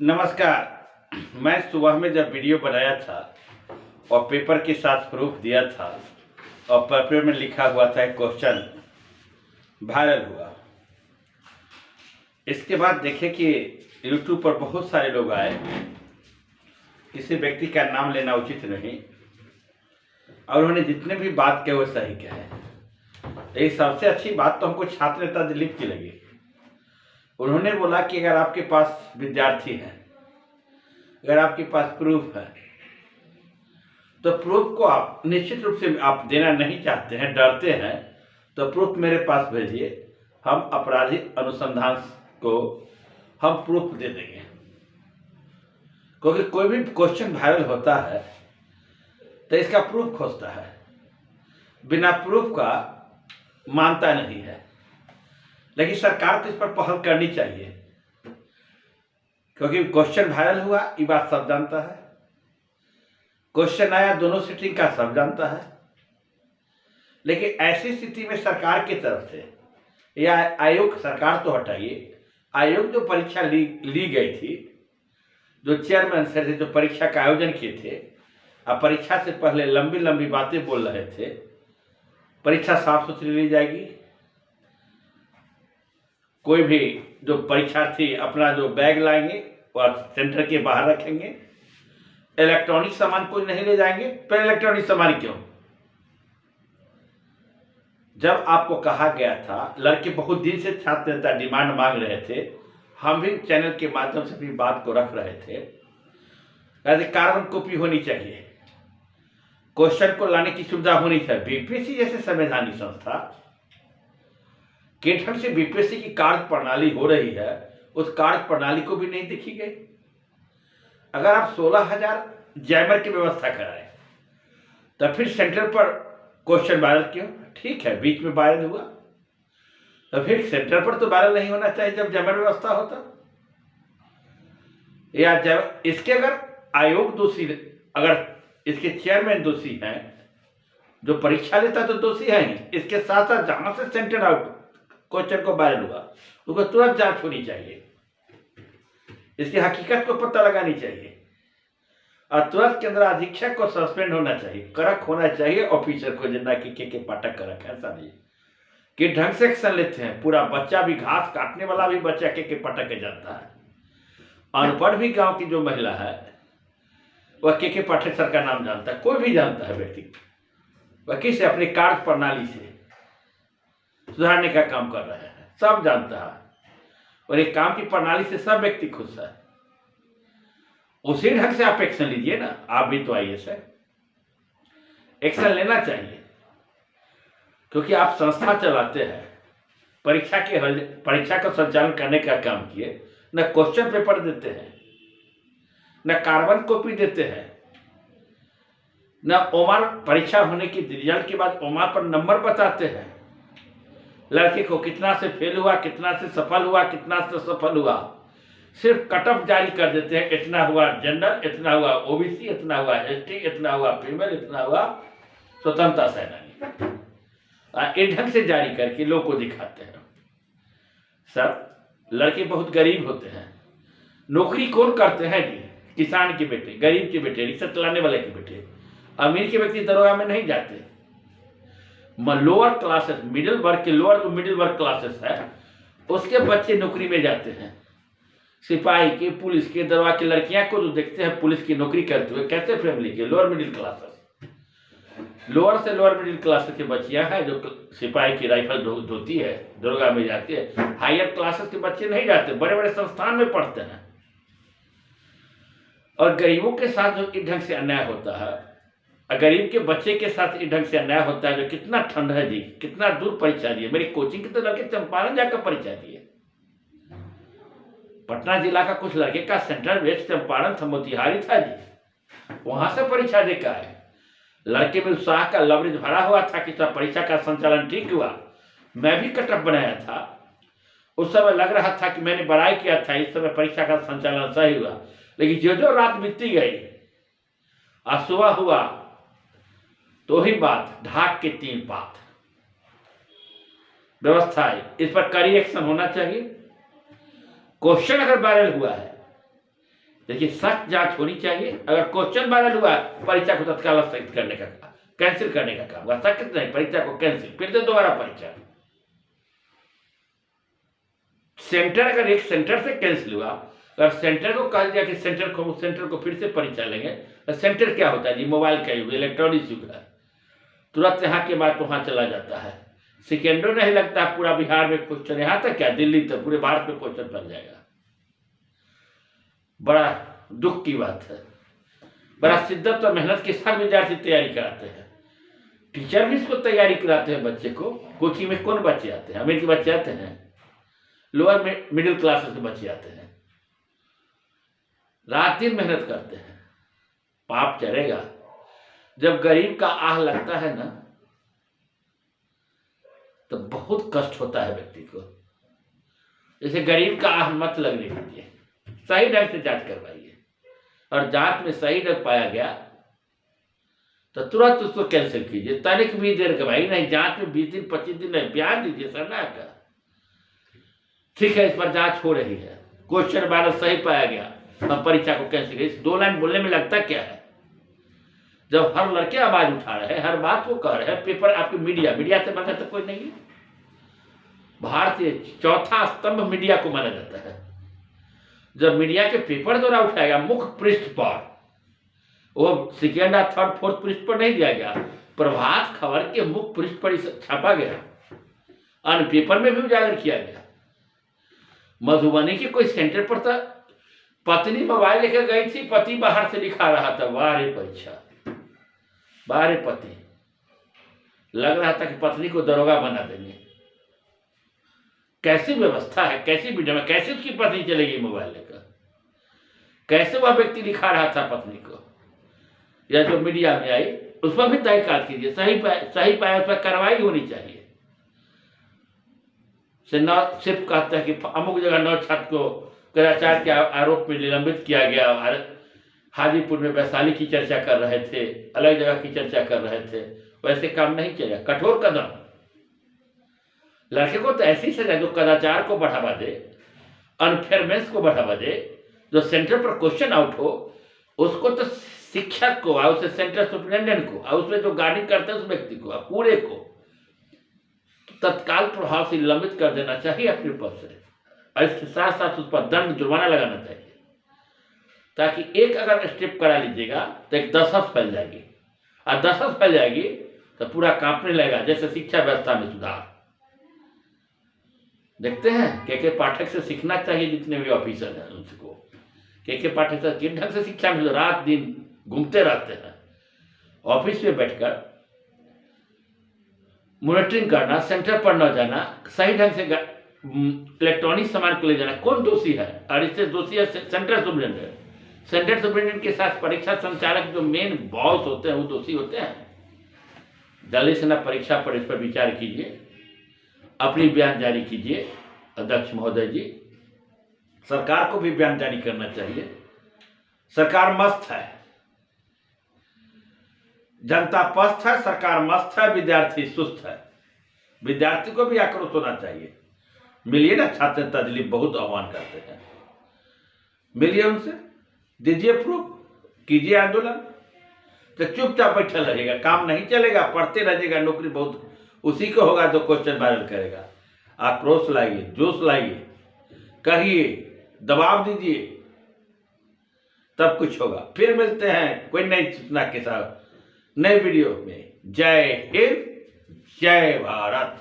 नमस्कार। मैं सुबह में जब वीडियो बनाया था और पेपर के साथ प्रूफ दिया था और पेपर में लिखा हुआ था एक क्वेश्चन वायरल हुआ। इसके बाद देखे कि YouTube पर बहुत सारे लोग आए, किसी व्यक्ति का नाम लेना उचित नहीं, और उन्होंने जितने भी बात कहे वो सही कहे। लेकिन सबसे अच्छी बात तो हमको छात्र नेता दिलीप की लगी। उन्होंने बोला कि अगर आपके पास विद्यार्थी हैं, अगर आपके पास प्रूफ है, तो प्रूफ को आप निश्चित रूप से आप देना नहीं चाहते हैं, डरते हैं, तो प्रूफ मेरे पास भेजिए। हम आपराधिक अनुसंधान को हम प्रूफ दे देंगे। क्योंकि कोई भी क्वेश्चन वायरल होता है तो इसका प्रूफ खोजता है, बिना प्रूफ का मानता नहीं है। लेकिन सरकार को इस पर पहल करनी चाहिए, क्योंकि क्वेश्चन वायरल हुआ ये बात सब जानता है, क्वेश्चन आया दोनों सीटिंग का सब जानता है। लेकिन ऐसी स्थिति में सरकार की तरफ से या आयोग, सरकार तो हटाइए, आयोग जो परीक्षा ली गई थी, जो चेयरमैन सर थे जो परीक्षा का आयोजन किए थे, अब परीक्षा से पहले लंबी लंबी बातें बोल रहे थे, परीक्षा साफ सुथरी ली जाएगी, कोई भी जो परीक्षार्थी अपना जो बैग लाएंगे वह सेंटर के बाहर रखेंगे, इलेक्ट्रॉनिक सामान कोई नहीं ले जाएंगे। पर इलेक्ट्रॉनिक सामान क्यों? जब आपको कहा गया था, लड़के बहुत दिन से छात्र नेता डिमांड मांग रहे थे, हम भी चैनल के माध्यम से भी बात को रख रहे थे, कार्बन कॉपी होनी चाहिए, क्वेश्चन को लाने की सुविधा होनी चाहिए। बीपीएससी जैसे संवैधानिक संस्था के ढंग से बीपीएससी की कार्य प्रणाली हो रही है, उस कार्य प्रणाली को भी नहीं देखी गई। अगर आप 16,000 जैमर की व्यवस्था कराए तो फिर सेंटर पर क्वेश्चन वायरल क्यों? ठीक है, बीच में वायरल हुआ, तो फिर सेंटर पर तो वायरल नहीं होना चाहिए जब जैमर व्यवस्था होता। या जब इसके अगर आयोग दोषी, अगर इसके चेयरमैन दोषी हैं, जो परीक्षा लेता तो दोषी है ही, इसके साथ साथ जहां से सेंटर आउट क्वेश्चन को वायरल हुआ उसको तुरंत जांच होनी चाहिए, इसकी हकीकत को पता लगानी चाहिए, और तुरंत केंद्र अधीक्षक को सस्पेंड होना चाहिए, कड़क होना चाहिए ऑफिसर को, जितना कि के पाठक कड़क है। ऐसा नहीं कि ढंग से एक्शन लेते हैं, पूरा बच्चा भी, घास काटने वाला भी बच्चा के पाठक के जानता है, अनपढ़ भी गांव की जो महिला है वह के पाठक सर का नाम जानता है, कोई भी जानता है व्यक्ति। वह किसे अपनी कार्य प्रणाली से सुधारने का काम कर रहे हैं, सब जानता है, और एक काम की प्रणाली से सब व्यक्ति खुश है। उसी ढंग से आप एक्शन लीजिए ना, आप भी तो आइए सर, एक्शन लेना चाहिए, क्योंकि आप संस्था चलाते हैं, परीक्षा का संचालन करने का काम किए, न क्वेश्चन पेपर देते हैं, न कार्बन कॉपी देते हैं, न ओमार परीक्षा होने की रिजल्ट के बाद ओमार पर नंबर बताते हैं, लड़के को कितना से फेल हुआ, कितना से सफल हुआ, कितना से सफल हुआ, सिर्फ कट ऑफ जारी कर देते हैं, इतना हुआ जनरल, इतना हुआ ओबीसी, इतना हुआ एसटी, इतना हुआ फीमेल, इतना हुआ स्वतंत्रता सेनानी, इस ढंग से जारी करके लोग को दिखाते हैं। सब लड़के बहुत गरीब होते हैं, नौकरी कौन करते हैं जी? किसान के बेटे, गरीब के बेटे, रिक्शा चलाने वाले के बेटे, अमीर के व्यक्ति दरोगा में नहीं जाते। लोअर क्लासेस, मिडिल वर्ग के, लोअर मिडिल वर्ग क्लासेस है, उसके बच्चे नौकरी में जाते हैं, सिपाही के, पुलिस के, दरोगा के लड़कियां को जो देखते हैं पुलिस की नौकरी करते हुए, कैसे फैमिली के, लोअर मिडिल क्लासेस, लोअर से लोअर मिडिल क्लासेस की बच्चियां हैं जो सिपाही की राइफल धोती है, दरोगा में जाती है। हायर क्लासेस के बच्चे नहीं जाते, बड़े बड़े संस्थान में पढ़ते हैं। और गरीबों के साथ जो इस ढंग से अन्याय होता है, गरीब के बच्चे के साथ इस ढंग से अन्याय होता है, जो कितना ठंड है जी, कितना दूर परीक्षा दिए। मेरी कोचिंग के तो लड़के चंपारण जाकर परीक्षा दिए, पटना जिला का कुछ लड़के का सेंट्रल वेस्ट चंपारण था, मोतिहारी था जी, वहां से परीक्षा देकर आए। लड़के में उत्साह का लवरेज भरा हुआ था कि सब परीक्षा का संचालन ठीक हुआ। मैं भी कटअप बनाया था, उस समय लग रहा था कि मैंने बड़ाई किया था, इस समय परीक्षा का संचालन सही हुआ। लेकिन जो जो रात बीतती गई, आज सुबह हुआ तो ही बात, ढाक के 3 बात व्यवस्था है, इस पर कड़ी एक्शन होना चाहिए। क्वेश्चन अगर वायरल हुआ है देखिए सख्त जांच होनी चाहिए। अगर क्वेश्चन वायरल हुआ, परीक्षा को तत्काल स्थगित करने का काम, कैंसिल करने का काम, सख्त नहीं, परीक्षा को कैंसिल, फिर से दोबारा परीक्षा। सेंटर अगर एक सेंटर से कैंसिल हुआ, अगर सेंटर को कहा दिया कि सेंटर को फिर से परीक्षा लेंगे, तो सेंटर क्या होता है जी? मोबाइल का युग, इलेक्ट्रॉनिक युग है, तुरंत यहाँ के बाद वहां चला जाता है, सेकेंडों नहीं लगता, पूरा बिहार में क्वेश्चन, यहाँ तक क्या दिल्ली तक, पूरे भारत में क्वेश्चन बन जाएगा। बड़ा दुख की बात है। बड़ा शिद्दत और मेहनत के साथ विद्यार्थी तैयारी कराते हैं, टीचर भी इसको तैयारी कराते हैं बच्चे को। कोचिंग में कौन बच्चे आते हैं? अमीर के बच्चे आते हैं, लोअर मिडिल क्लास के बच्चे आते हैं, रात दिन मेहनत करते हैं। पाप चढ़ेगा जब गरीब का आह लगता है ना, तो बहुत कष्ट होता है व्यक्ति को। जैसे गरीब का आह मत लगने दीजिए, सही ढंग से जांच करवाइए, और जांच में सही ढंग पाया गया तो तुरंत उसको कैंसिल कीजिए। तारीख भी देर के भाई नहीं, जांच में 20 दिन 25 दिन नहीं, ब्याज दीजिए सरना का। ठीक है, इस पर जांच हो रही है, क्वेश्चन वायरल सही पाया गया, हम परीक्षा को कैंसिल करें। इस 2 लाइन बोलने में लगता क्या है? जब हर लड़के आवाज उठा रहे हैं, हर बात को कह रहे हैं, पेपर आपकी मीडिया से बना तो कोई नहीं है। भारतीय चौथा स्तंभ मीडिया को माना जाता है। जब मीडिया के पेपर द्वारा उठाएगा मुख्य पृष्ठ पर, वो सेकेंड या थर्ड फोर्थ पृष्ठ पर नहीं दिया गया, प्रभात खबर के मुख्य पृष्ठ पर छापा गया, अन्य पेपर में भी उजागर किया गया। मधुबनी के कोई सेंटर पर था, पत्नी मोबाइल लेकर गई थी, पति बाहर से लिखा रहा था, वाह रे परीक्षा, वाह रे पति। लग रहा था कि पत्नी को दरोगा बना देंगे। कैसी व्यवस्था है, कैसी वीडियो में, कैसे उसकी पत्नी चलेगी मोबाइल लेकर? कैसे वह व्यक्ति लिखा रहा था पत्नी को? या जो मीडिया में आई उस पर भी तहकीकात कीजिए, सही पाया उस पर कार्रवाई होनी चाहिए। सिर्फ कहता है कि अमुक जगह 9 छात्र को कदाचार के आरोप में निलंबित किया गया, हाजीपुर में वैशाली की चर्चा कर रहे थे, अलग जगह की चर्चा कर रहे थे, वैसे काम नहीं चलेगा। कठोर कदम, लड़के को तो ऐसी सजा जो कदाचार को बढ़ावा दे, अनफेयरनेस को बढ़ावा दे, जो सेंटर पर क्वेश्चन आउट हो, उसको तो शिक्षक को, उसे सेंटर सुपरिटेंडेंट को, और उसमें जो गार्डिंग करते हैं उस व्यक्ति को, पूरे को तत्काल प्रभाव से निलंबित कर देना चाहिए अपने पद से, और इसके साथ साथ उस पर दंड जुर्माना लगाना चाहिए, ताकि एक अगर स्टेप करा लीजिएगा तो एक दहशत फैल जाएगी, और दहशत फैल जाएगी तो पूरा कांपने लगेगा। जैसे शिक्षा व्यवस्था में सुधार देखते हैं, के पाठक से सीखना चाहिए, जितने भी ऑफिसर हैं उनको। के पाठक से किस ढंग से शिक्षा में रात दिन घूमते रहते हैं, ऑफिस में बैठकर मॉनिटरिंग करना, सेंटर पर न जाना, सही ढंग से इलेक्ट्रॉनिक सामान को ले जाना। कौन दोषी है? और इससे दोषी है सेंटर सुपरिटेंडेंट। सेंटर सुपरिटेंडेंट के साथ परीक्षा संचालक जो मेन बॉस होते हैं वो दोषी होते हैं। जल्दी से ना परीक्षा पर इस पर विचार कीजिए, अपनी बयान जारी कीजिए अध्यक्ष महोदय जी। सरकार को भी बयान जारी करना चाहिए। सरकार मस्त है, जनता पस्त है, सरकार मस्त है, विद्यार्थी सुस्त है। विद्यार्थी को भी आक्रोश होना चाहिए। मिलिए ना, छात्र तजलीफ बहुत आह्वान करते हैं, मिलिए उनसे, दीजिए प्रूफ, कीजिए आंदोलन। तो चुपचाप बैठा रहेगा, काम नहीं चलेगा, पढ़ते रहेगा, नौकरी बहुत उसी को होगा जो क्वेश्चन वायरल करेगा। आक्रोश लाइए, जोश लाइए, कहिए, दबाव दीजिए, तब कुछ होगा। फिर मिलते हैं कोई नई सूचना के साथ नए वीडियो में। जय हिंद, जय भारत।